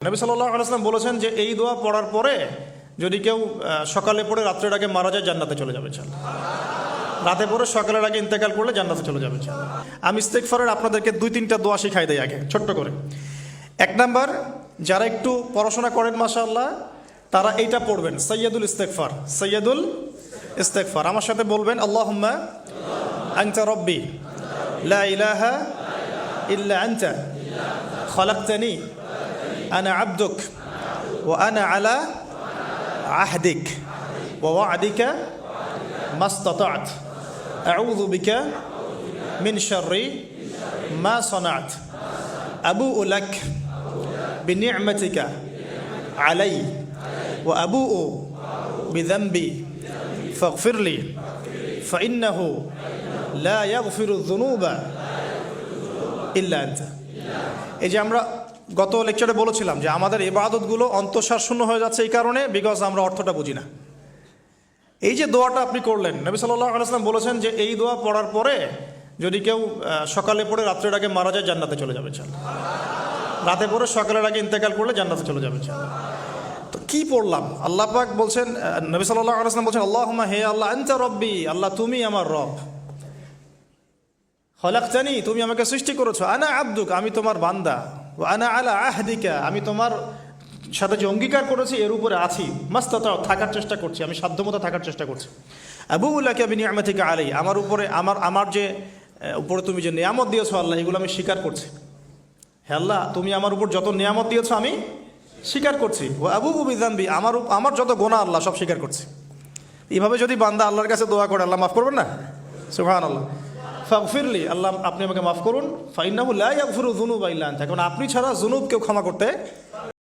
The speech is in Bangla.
নবী সাল্লাল্লাহু আলাইহি ওয়াসাল্লাম বলেছেন যে এই দোয়া পড়ার পরে যদি কেউ সকালে পড়ে রাত্রের আগে মারা যায় জান্নাতে চলে যাবে ইনশাআল্লাহ। রাতে পড়ে সকালের আগে ইন্তেকাল করলে জান্নাতে চলে যাবে ইনশাআল্লাহ। আমি ইস্তেগফারের আপনাদেরকে 2-3টা দোয়া শিখাই দেই আগে ছোট্ট করে। 1 নাম্বার, যারা একটু পড়াশোনা করেন মাশাআল্লাহ তারা এইটা পড়বেন, সাইয়্যিদুল ইস্তেগফার। সাইয়্যিদুল ইস্তেগফার আমার সাথে বলবেন, আল্লাহুম্মা আনতা রাব্বি লা ইলাহা ইল্লা আনতা খালাকতানি আনা আবদুক ওয়া আনা আলা আহদিক ওয়া ওয়া'দিকা মাস্তাতা'ত আউযু বিকা মিন শাররি মা সানা'ত আবুউ লাক বিনি'মাতিকা আলাই ওয়া আবুউ বিযানবি ফাগফিরলি ফাইন্নাহু লা ইয়াগফিরু যুনুবা ইল্লা আনতা। এই যে আমরা গত লেকচারে বলেছিলাম যে আমাদের ইবাদতগুলো অন্তঃসার শূন্য হয়ে যাচ্ছে এই কারণে, বিকজ আমরা অর্থটা বুঝি না। এই যে দোয়াটা আপনি করলেন, নবী সাল্লাল্লাহু আলাইহি ওয়াসাল্লাম বলেছেন যে এই দোয়া পড়ার পরে যদি কেউ সকালে পড়ে রাত্রের আগে মারা যায় জান্নাতে চলে যাবে ইনশাআল্লাহ। রাতে পড়ে সকালের আগে ইন্তেকাল করলে জান্নাতে চলে যাবে ইনশাআল্লাহ। তো কি পড়লাম? আল্লাহ পাক বলছেন, নবী সাল্লাল্লাহু আলাইহি ওয়াসাল্লাম বলছেন, আল্লাহুম্মা হে আল্লাহ আনতা রব্বি, আল্লাহ তুমি আমার রব, খলাকতানি তুমি আমাকে সৃষ্টি করেছো, আনা আবদুক আমি তোমার বান্দা, ওয়া আনা আলা আহদিকা আমি তোমার সাথে যে অঙ্গীকার করেছি এর উপরে আছি, মাস্তাতা থাকার চেষ্টা করছি, আমি সাধ্যমতো থাকার চেষ্টা করছি। আবুউ লাকা বিনি'মাতিকা আলাই আমার উপরে আমার যে উপরে তুমি যে নিয়ামত দিয়েছো আল্লাহ এগুলো আমি স্বীকার করছি। হে আল্লাহ তুমি আমার উপর যত নিয়ামত দিয়েছো আমি স্বীকার করছি। ওয়া আবুউ বিযানবি আমার যত গুনাহ আল্লাহ সব স্বীকার করছি। এইভাবে যদি বান্দা আল্লাহর কাছে দোয়া করে আল্লাহ মাফ করবেন না? সুবহানাল্লাহ। ফাগফিরলি আল্লাহ আপনি আমাকে মাফ করুন, ফাইন্নাহু লা ইয়াগফিরু যুনুবা ইল্লা আনতা, কারণ আপনি ছাড়া যুনুব কেউ ক্ষমা করতে